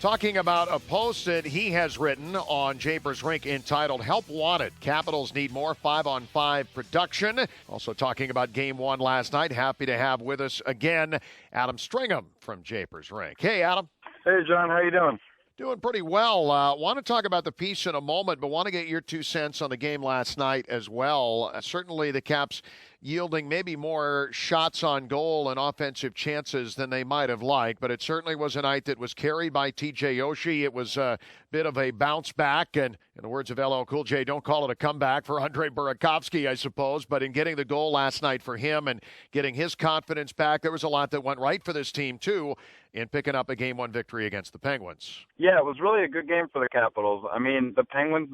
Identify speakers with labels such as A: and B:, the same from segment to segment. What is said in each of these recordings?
A: Talking about a post that he has written on Japers Rink entitled Help Wanted. Capitals need more 5-on-5 production. Also talking about game one last night. Happy to have with us again Adam Stringham from Japers Rink. Hey, Adam.
B: Hey, John. How you doing?
A: Doing pretty well. Want to talk about the piece in a moment, but want to get your 2 cents on the game last night as well. Certainly the Caps yielding maybe more shots on goal and offensive chances than they might have liked, but it certainly was a night that was carried by TJ Oshie. It was a bit of a bounce back, and in the words of LL Cool J, don't call it a comeback for Andre Burakovsky, I suppose, but in getting the goal last night for him and getting his confidence back, there was a lot that went right for this team, too, in picking up a Game 1 victory against the Penguins.
B: Yeah, it was really a good game for the Capitals. I mean, the Penguins,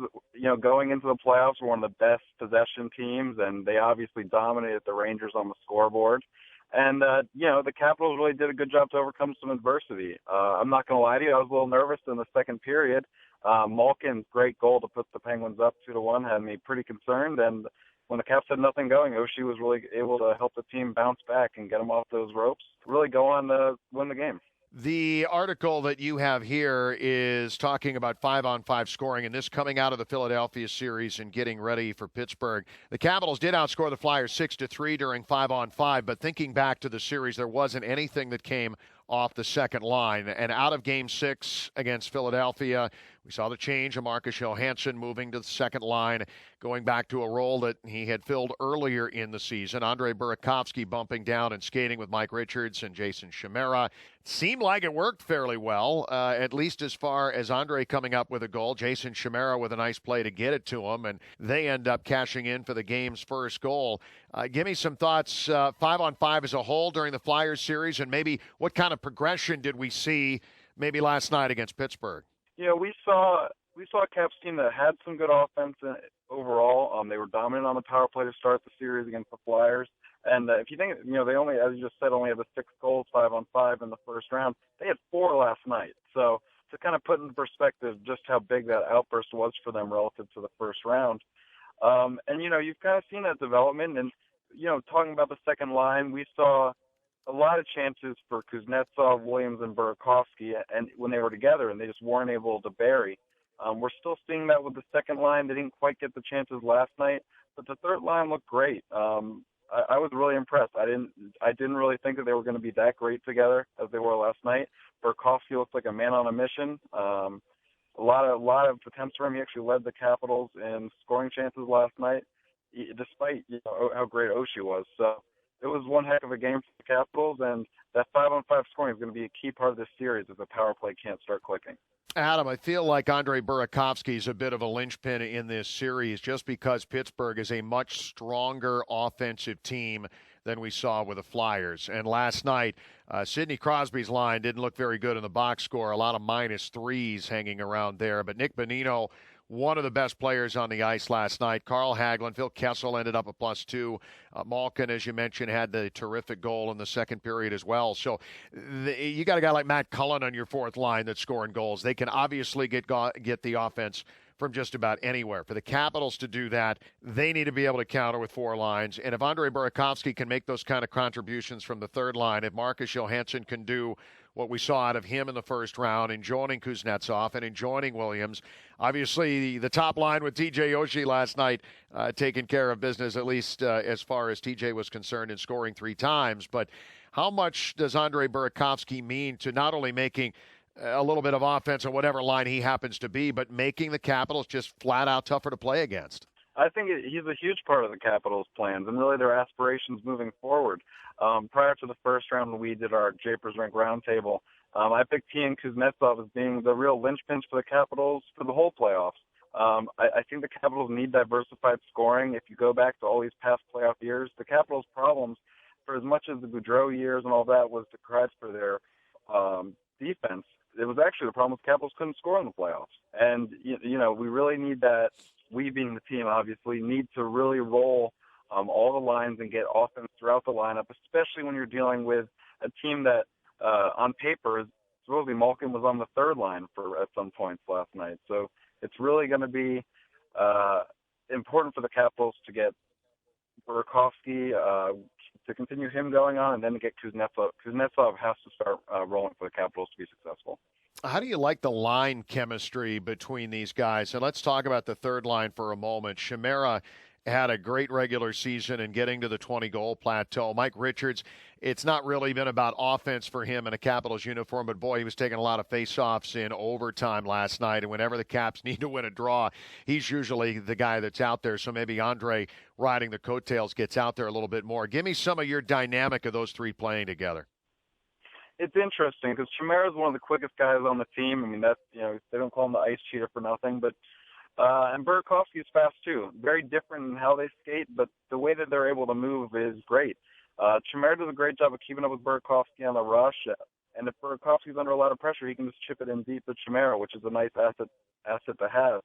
B: going into the playoffs were one of the best possession teams, and they obviously dominated the Rangers on the scoreboard. And, the Capitals really did a good job to overcome some adversity. I'm not going to lie to you, I was a little nervous in the second period. Malkin's great goal to put the Penguins up 2-1 had me pretty concerned, and when the Caps had nothing going, Oshie was really able to help the team bounce back and get them off those ropes, really go on to win the game.
A: The article that you have here is talking about 5-on-5 scoring, and this coming out of the Philadelphia series and getting ready for Pittsburgh. The Capitals did outscore the Flyers 6-3 during 5-on-5, but thinking back to the series, there wasn't anything that came off the second line. And out of Game 6 against Philadelphia, we saw the change of Marcus Johansson moving to the second line, going back to a role that he had filled earlier in the season. Andre Burakovsky bumping down and skating with Mike Richards and Jason Chimera. Seemed like it worked fairly well, at least as far as Andre coming up with a goal. Jason Chimera with a nice play to get it to him, and they end up cashing in for the game's first goal. Give me some thoughts, 5-on-5 as a whole during the Flyers series, and maybe what kind of progression did we see maybe last night against Pittsburgh?
B: Yeah, we saw a Caps team that had some good offense overall. They were dominant on the power play to start the series against the Flyers. And if you think, they only, as you just said, only have the 6 goals, 5-on-5 in the first round. They had 4 last night. So to kind of put into perspective just how big that outburst was for them relative to the first round. You've kind of seen that development. And, talking about the second line, we saw a lot of chances for Kuznetsov, Williams, and Burakovsky, and when they were together, and they just weren't able to bury. We're still seeing that with the second line. They didn't quite get the chances last night, but the third line looked great. I was really impressed. I didn't really think that they were going to be that great together as they were last night. Burakovsky looked like a man on a mission. A lot of attempts for him. He actually led the Capitals in scoring chances last night, despite how great Oshie was. So it was one heck of a game for the Capitals, and that 5-on-5 scoring is going to be a key part of this series if the power play can't start clicking.
A: Adam, I feel like Andre Burakovsky is a bit of a linchpin in this series just because Pittsburgh is a much stronger offensive team than we saw with the Flyers. And last night, Sidney Crosby's line didn't look very good in the box score, a lot of -3s hanging around there. But Nick Bonino, one of the best players on the ice last night. Carl Hagelin, Phil Kessel ended up a +2. Malkin, as you mentioned, had the terrific goal in the second period as well. So you got a guy like Matt Cullen on your fourth line that's scoring goals. They can obviously get the offense from just about anywhere. For the Capitals to do that, they need to be able to counter with 4 lines. And if Andre Burakovsky can make those kind of contributions from the third line, if Marcus Johansson can do what we saw out of him in the first round, and joining Kuznetsov and joining Williams. Obviously, the top line with TJ Oshie last night taking care of business, at least as far as TJ was concerned, in scoring 3 times. But how much does Andre Burakovsky mean to not only making a little bit of offense on whatever line he happens to be, but making the Capitals just flat out tougher to play against?
B: I think he's a huge part of the Capitals' plans and really their aspirations moving forward. Prior to the first round when we did our Japers Rink roundtable, I picked he and Kuznetsov as being the real linchpins for the Capitals for the whole playoffs. I think the Capitals need diversified scoring. If you go back to all these past playoff years, the Capitals' problems, for as much as the Goudreau years and all that was decried for their defense, it was actually the problem with the Capitals couldn't score in the playoffs. And, we really need that. We, being the team, obviously, need to really roll all the lines and get offense throughout the lineup, especially when you're dealing with a team that, on paper, supposedly Malkin was on the third line at some points last night. So it's really going to be important for the Capitals to get Burakovsky, to continue him going on, and then to get Kuznetsov. Kuznetsov has to start rolling for the Capitals to be successful.
A: How do you like the line chemistry between these guys? And let's talk about the third line for a moment. Chimera had a great regular season and getting to the 20-goal plateau. Mike Richards, it's not really been about offense for him in a Capitals uniform, but boy, he was taking a lot of faceoffs in overtime last night. And whenever the Caps need to win a draw, he's usually the guy that's out there. So maybe Andre riding the coattails gets out there a little bit more. Give me some of your dynamic of those three playing together.
B: It's interesting because Chimera is one of the quickest guys on the team. I mean, that's, they don't call him the ice cheater for nothing, but and Burakovsky is fast too. Very different in how they skate, but the way that they're able to move is great. Chimera does a great job of keeping up with Burakovsky on the rush, and if Burakovsky's under a lot of pressure, he can just chip it in deep to Chimera, which is a nice asset to have.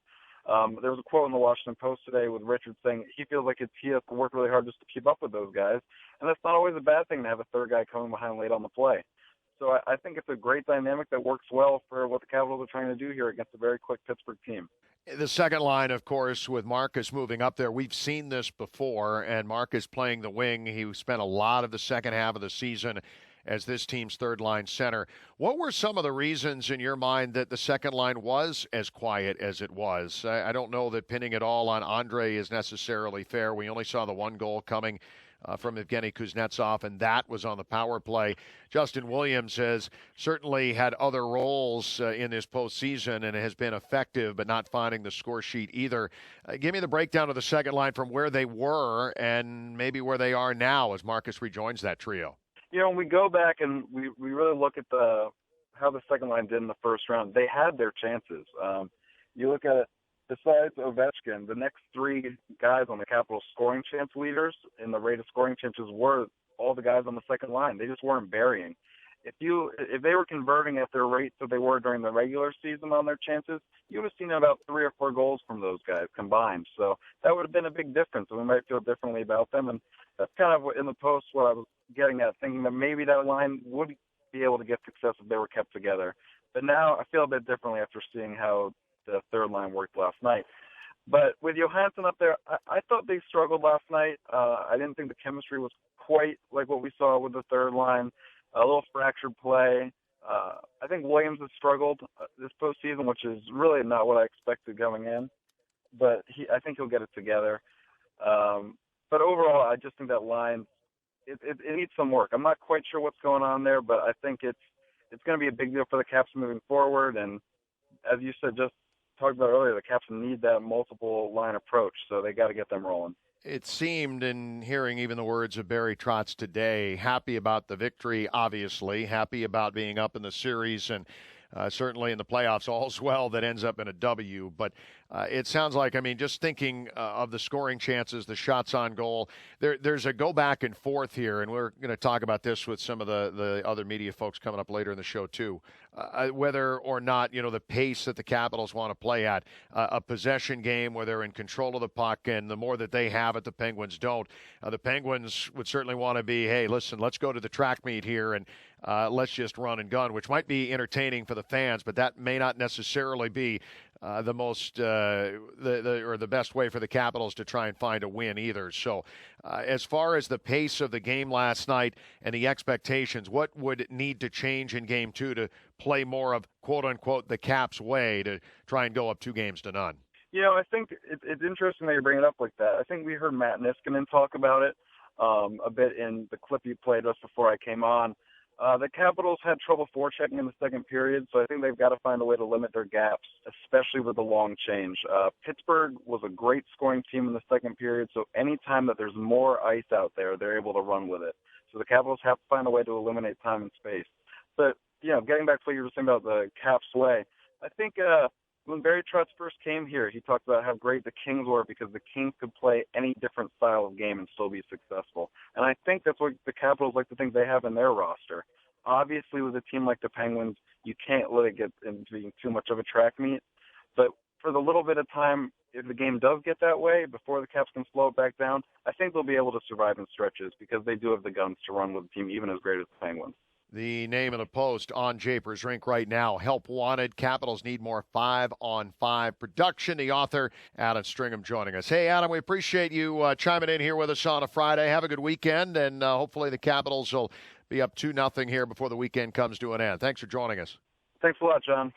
B: There was a quote in the Washington Post today with Richards saying he feels like he has to work really hard just to keep up with those guys, and that's not always a bad thing to have a third guy coming behind late on the play. So I think it's a great dynamic that works well for what the Capitals are trying to do here against a very quick Pittsburgh team.
A: The second line, of course, with Marcus moving up there, we've seen this before, and Marcus playing the wing. He spent a lot of the second half of the season as this team's third line center. What were some of the reasons in your mind that the second line was as quiet as it was? I don't know that pinning it all on Andre is necessarily fair. We only saw the one goal coming from Evgeny Kuznetsov, and that was on the power play. Justin Williams has certainly had other roles in this postseason and has been effective, but not finding the score sheet either. Give me the breakdown of the second line from where they were and maybe where they are now as Marcus rejoins that trio.
B: When we go back and we really look at how the second line did in the first round, they had their chances. You look at it, besides Ovechkin, the next three guys on the Capitals scoring chance leaders in the rate of scoring chances were all the guys on the second line. They just weren't burying. If they were converting at their rate that they were during the regular season on their chances, you would have seen about 3 or 4 goals from those guys combined. So that would have been a big difference, and we might feel differently about them. And that's kind of in the post what I was getting at, thinking that maybe that line would be able to get success if they were kept together. But now I feel a bit differently after seeing how the third line worked last night. But with Johansson up there, I thought they struggled last night. I didn't think the chemistry was quite like what we saw with the third line. A little fractured play. I think Williams has struggled this postseason, which is really not what I expected going in. But I think he'll get it together. But overall, I just think that line, it needs some work. I'm not quite sure what's going on there, but I think it's going to be a big deal for the Caps moving forward. And as you said, just talked about earlier, the Caps need that multiple line approach, so they got to get them rolling.
A: It seemed, in hearing even the words of Barry Trotz today, happy about the victory, obviously, happy about being up in the series, and certainly in the playoffs, all's well that ends up in a W. But it sounds like, just thinking of the scoring chances, the shots on goal, there's a go back and forth here, and we're going to talk about this with some of the other media folks coming up later in the show too. Whether or not, the pace that the Capitals want to play at, a possession game where they're in control of the puck, and the more that they have it, the Penguins don't. The Penguins would certainly want to be, hey, listen, let's go to the track meet here and let's just run and gun, which might be entertaining for the fans, but that may not necessarily be the most or the best way for the Capitals to try and find a win either. So as far as the pace of the game last night and the expectations, what would need to change in game 2 to play more of, quote unquote, the Caps way to try and go up 2-0?
B: I think it's interesting that you bring it up like that. I think we heard Matt Niskanen talk about it a bit in the clip you played just before I came on. The Capitals had trouble forechecking in the second period, so I think they've got to find a way to limit their gaps, especially with the long change. Pittsburgh was a great scoring team in the second period, so anytime that there's more ice out there, they're able to run with it. So the Capitals have to find a way to eliminate time and space. But, getting back to what you were saying about the Caps way, I think when Barry Trotz first came here, he talked about how great the Kings were because the Kings could play any different style of game and still be successful. And I think that's what the Capitals like to think they have in their roster. Obviously, with a team like the Penguins, you can't let it get into being too much of a track meet. But for the little bit of time, if the game does get that way, before the Caps can slow it back down, I think they'll be able to survive in stretches because they do have the guns to run with a team even as great as the Penguins.
A: The name of the post on Japers Rink right now, Help Wanted, Capitals Need More 5-on-5 Production. The author, Adam Stringham, joining us. Hey, Adam, we appreciate you chiming in here with us on a Friday. Have a good weekend, and hopefully the Capitals will be up 2-0 here before the weekend comes to an end. Thanks for joining us.
B: Thanks a lot, John.